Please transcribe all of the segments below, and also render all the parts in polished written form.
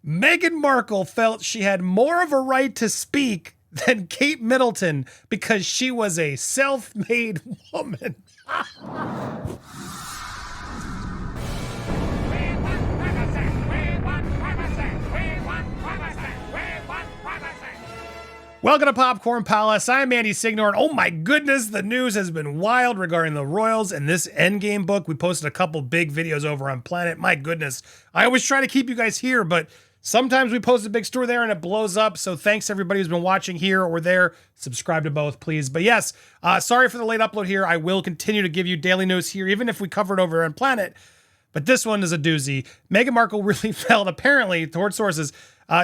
Meghan Markle felt she had more of a right to speak than Kate Middleton because she was a self-made woman. Welcome to Popcorn Palace. I'm Andy Signor, and oh my goodness, the news has been wild regarding the royals and this Endgame book. We posted a couple big videos over on Planet. My goodness, I always try to keep you guys here, but sometimes we post a big story there and it blows up. So thanks everybody who's been watching here or there. Subscribe to both, please. But yes, sorry for the late upload here. I will continue to give you daily news here, even if we cover it over on Planet. But this one is a doozy. Meghan Markle really felt, apparently, toward sources,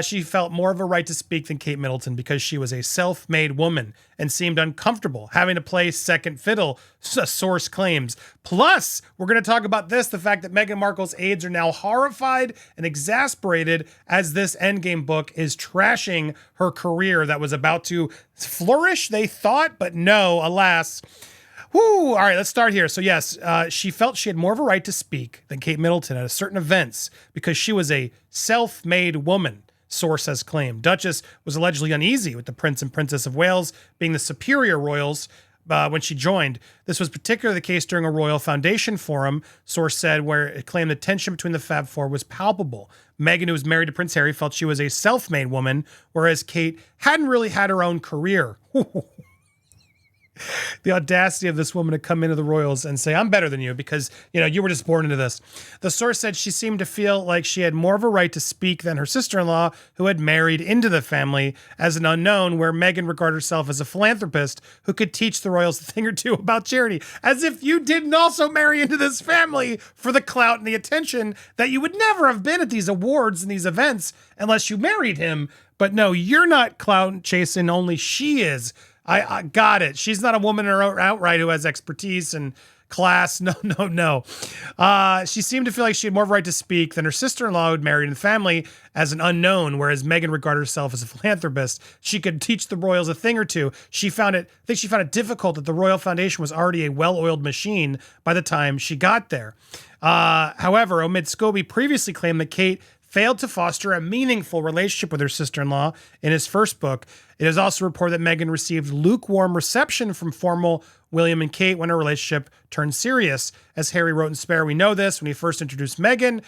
she felt more of a right to speak than Kate Middleton because she was a self-made woman and seemed uncomfortable having to play second fiddle, source claims. Plus, we're going to talk about this, the fact that Meghan Markle's aides are now horrified and exasperated as this Endgame book is trashing her career that was about to flourish, they thought, but no, alas. Woo! All right, let's start here. So yes, she felt she had more of a right to speak than Kate Middleton at certain events because she was a self-made woman, source has claimed. Duchess was allegedly uneasy with the Prince and Princess of Wales being the superior royals when she joined. This was particularly the case during a Royal Foundation forum, source said, where it claimed the tension between the Fab Four was palpable. Meghan, who was married to Prince Harry, felt she was a self-made woman, whereas Kate hadn't really had her own career. The audacity of this woman to come into the royals and say, I'm better than you because, you were just born into this. The source said she seemed to feel like she had more of a right to speak than her sister-in-law, who had married into the family as an unknown, where Meghan regarded herself as a philanthropist who could teach the royals a thing or two about charity. As if you didn't also marry into this family for the clout and the attention that you would never have been at these awards and these events unless you married him. But no, you're not clout chasing, only she is. I got it. She's not a woman outright who has expertise and class. No. She seemed to feel like she had more of a right to speak than her sister-in-law, who had married in the family as an unknown, whereas Meghan regarded herself as a philanthropist. She could teach the royals a thing or two. I think she found it difficult that the Royal Foundation was already a well-oiled machine by the time she got there. However, Omid Scobie previously claimed that Kate failed to foster a meaningful relationship with her sister-in-law in his first book. It is also reported that Meghan received lukewarm reception from formal William and Kate when her relationship turned serious. As Harry wrote in Spare, we know this, when he first introduced Meghan,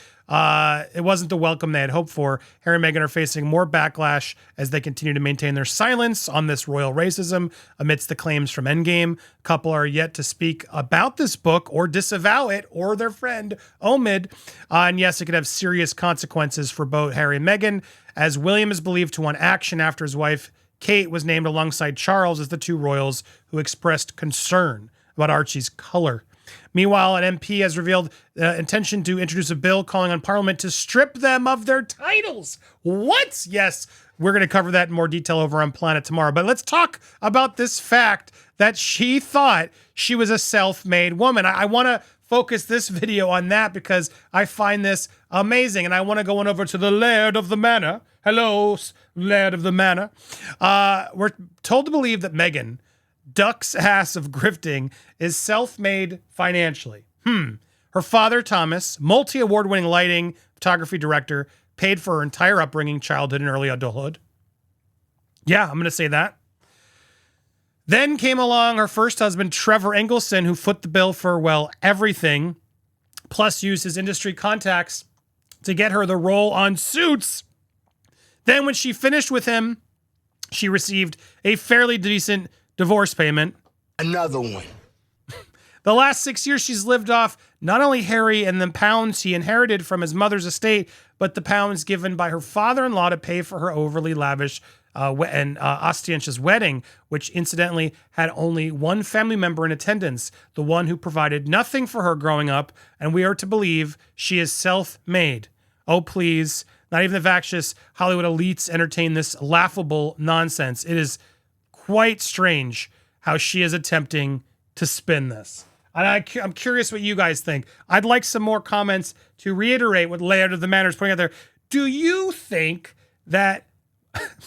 it wasn't the welcome they had hoped for. Harry and Meghan are facing more backlash as they continue to maintain their silence on this royal racism amidst the claims from Endgame. The couple are yet to speak about this book or disavow it, or their friend Omid. And yes, it could have serious consequences for both Harry and Meghan, as William is believed to want action after his wife Kate was named alongside Charles as the two royals who expressed concern about Archie's color. Meanwhile, an MP has revealed intention to introduce a bill calling on Parliament to strip them of their titles. What? Yes, we're going to cover that in more detail over on Planet tomorrow. But let's talk about this fact that she thought she was a self-made woman. I want to focus this video on that because I find this amazing. And I want to go on over to the Laird of the Manor. Hello, Laird of the Manor. We're told to believe that Meghan, duck's ass of grifting, is self-made financially. Her father, Thomas, multi-award-winning lighting, photography director, paid for her entire upbringing, childhood, and early adulthood. Yeah, I'm going to say that. Then came along her first husband, Trevor Engelson, who foot the bill for, well, everything, plus used his industry contacts to get her the role on Suits. Then when she finished with him, she received a fairly decent divorce payment. Another one. The last 6 years, she's lived off not only Harry and the pounds he inherited from his mother's estate, but the pounds given by her father-in-law to pay for her overly lavish and ostentatious wedding, which incidentally had only one family member in attendance, the one who provided nothing for her growing up, and we are to believe she is self-made. Oh, please. Not even the factious Hollywood elites entertain this laughable nonsense. It is quite strange how she is attempting to spin this. And I'm curious what you guys think. I'd like some more comments to reiterate what Laird of the Manor is putting out there. Do you think that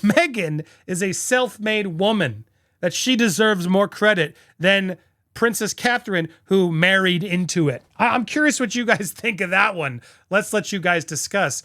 Meghan is a self-made woman, that she deserves more credit than Princess Catherine, who married into it? I'm curious what you guys think of that one. Let's let you guys discuss.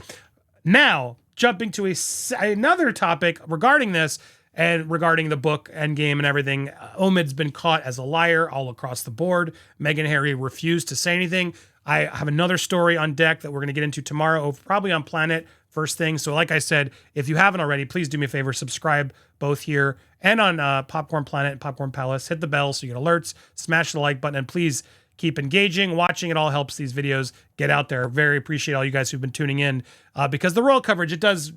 Now, jumping to another topic regarding this and regarding the book Endgame and everything. Omid's been caught as a liar all across the board. Meghan and Harry refused to say anything. I have another story on deck that we're going to get into tomorrow, probably on Planet first thing. So like I said, if you haven't already, please do me a favor, subscribe both here and on Popcorn Planet and Popcorn Palace. Hit the bell so you get alerts, smash the like button, and please keep engaging. Watching it all helps these videos get out there. Very appreciate all you guys who've been tuning in because the royal coverage, it does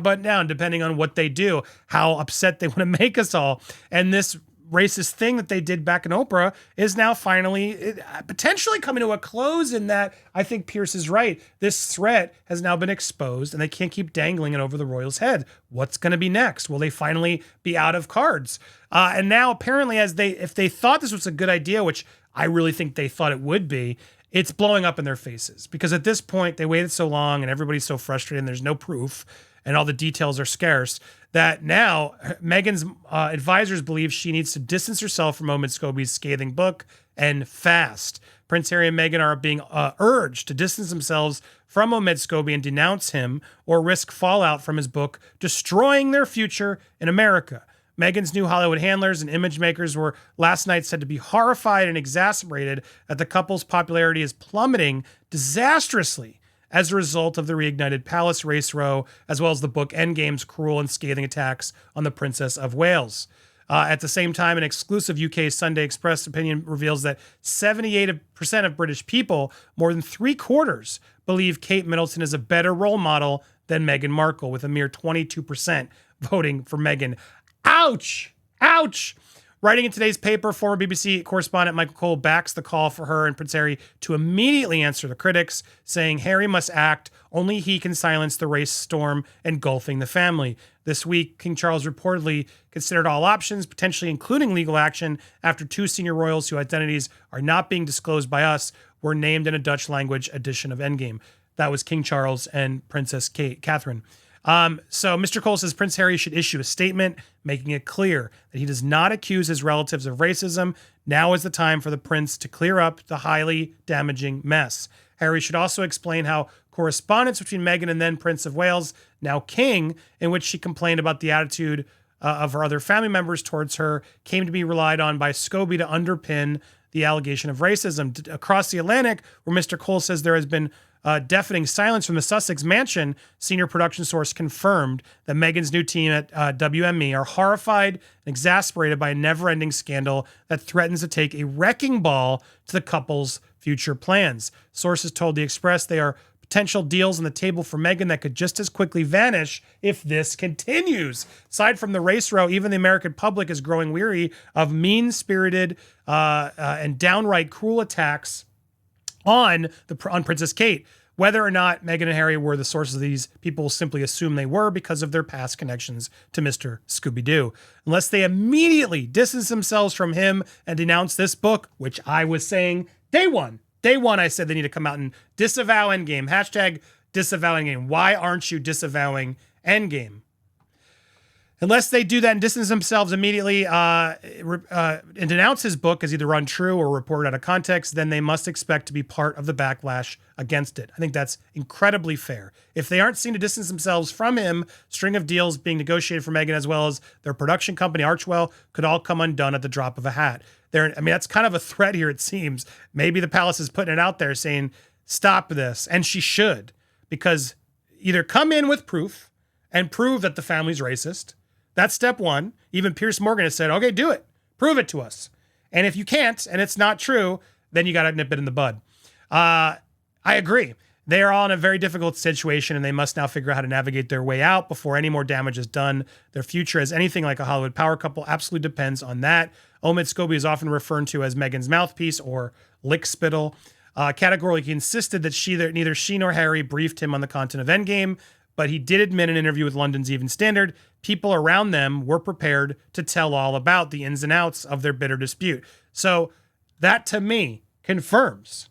button down depending on what they do, how upset they want to make us all. And this racist thing that they did back in Oprah is now finally potentially coming to a close, in that I think Pierce is right. This threat has now been exposed and they can't keep dangling it over the royals' head. What's going to be next? Will they finally be out of cards? And now apparently, if they thought this was a good idea, which I really think they thought it would be, it's blowing up in their faces, because at this point they waited so long and everybody's so frustrated and there's no proof and all the details are scarce, that now Meghan's advisors believe she needs to distance herself from Omid Scobie's scathing book, and fast. Prince Harry and Meghan are being urged to distance themselves from Omid Scobie and denounce him, or risk fallout from his book, destroying their future in America. Meghan's new Hollywood handlers and image makers were last night said to be horrified and exasperated that the couple's popularity is plummeting disastrously as a result of the reignited palace race row, as well as the book Endgame's cruel and scathing attacks on the Princess of Wales. At the same time, an exclusive UK Sunday Express opinion reveals that 78% of British people, more than 3/4, believe Kate Middleton is a better role model than Meghan Markle, with a mere 22% voting for Meghan. Ouch! Ouch! Writing in today's paper, former BBC correspondent Michael Cole backs the call for her and Prince Harry to immediately answer the critics, saying Harry must act. Only he can silence the race storm engulfing the family. This week, King Charles reportedly considered all options, potentially including legal action, after 2 senior royals whose identities are not being disclosed by us were named in a Dutch language edition of Endgame. That was King Charles and Princess Catherine. So Mr. Cole says Prince Harry should issue a statement making it clear that he does not accuse his relatives of racism. Now is the time for the prince to clear up the highly damaging mess. Harry should also explain how correspondence between Meghan and then Prince of Wales, now King, in which she complained about the attitude of her other family members towards her, came to be relied on by Scobie to underpin the allegation of racism. Across the Atlantic, where Mr. Cole says there has been deafening silence from the Sussex mansion, senior production source confirmed that Meghan's new team at WME are horrified and exasperated by a never-ending scandal that threatens to take a wrecking ball to the couple's future plans. Sources told The Express they are potential deals on the table for Meghan that could just as quickly vanish if this continues. Aside from the race row, even the American public is growing weary of mean-spirited and downright cruel attacks on Princess Kate. Whether or not Meghan and Harry were the sources of these, people simply assume they were because of their past connections to Mr. Scooby-Doo. Unless they immediately distance themselves from him and denounce this book, which I was saying day one, I said they need to come out and disavow Endgame. Hashtag disavow Endgame. Why aren't you disavowing Endgame? Unless they do that and distance themselves immediately and denounce his book as either untrue or reported out of context, then they must expect to be part of the backlash against it. I think that's incredibly fair. If they aren't seen to distance themselves from him, string of deals being negotiated for Meghan as well as their production company, Archwell, could all come undone at the drop of a hat. That's kind of a threat here, it seems. Maybe the palace is putting it out there saying, stop this. And she should, because either come in with proof and prove that the family's racist. That's step one. Even Piers Morgan has said, okay, do it. Prove it to us. And if you can't, and it's not true, then you got to nip it in the bud. I agree. They are all in a very difficult situation, and they must now figure out how to navigate their way out before any more damage is done. Their future as anything like a Hollywood power couple absolutely depends on that. Omid Scobie is often referred to as Meghan's mouthpiece or lickspittle. Categorically insisted that neither she nor Harry briefed him on the content of Endgame, but he did admit in an interview with London's Evening Standard, people around them were prepared to tell all about the ins and outs of their bitter dispute. So that, to me, confirms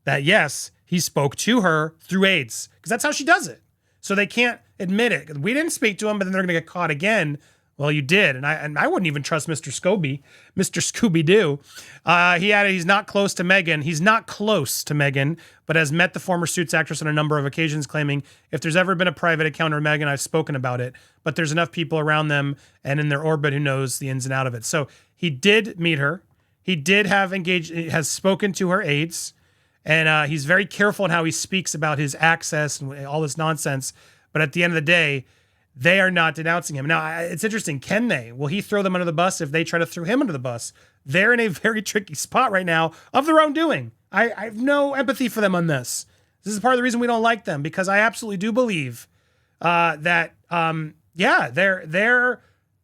that, yes, he spoke to her through aides, because that's how she does it. So they can't admit it. We didn't speak to him, but then they're going to get caught again Well, you did, and I wouldn't even trust Mr. Scooby Doo. He's not close to Meghan. He's not close to Meghan, but has met the former Suits actress on a number of occasions, claiming if there's ever been a private encounter with Meghan, I've spoken about it. But there's enough people around them and in their orbit who knows the ins and out of it. So he did meet her. He did has spoken to her aides, and he's very careful in how he speaks about his access and all this nonsense. But at the end of the day, they are not denouncing him. Now, it's interesting. Can they? Will he throw them under the bus if they try to throw him under the bus? They're in a very tricky spot right now of their own doing. I have no empathy for them on this. This is part of the reason we don't like them, because I absolutely do believe that, their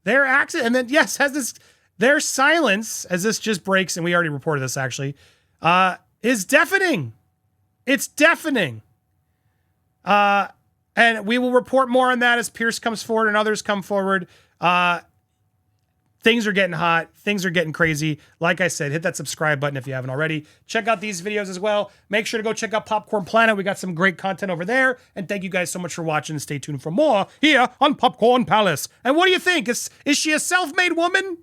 accent, and then, yes, their silence, as this just breaks, and we already reported this actually, is deafening. It's deafening. And we will report more on that as Pierce comes forward and others come forward. Things are getting hot. Things are getting crazy. Like I said, hit that subscribe button if you haven't already. Check out these videos as well. Make sure to go check out Popcorn Planet. We got some great content over there. And thank you guys so much for watching. Stay tuned for more here on Popcorn Palace. And what do you think? Is she a self-made woman?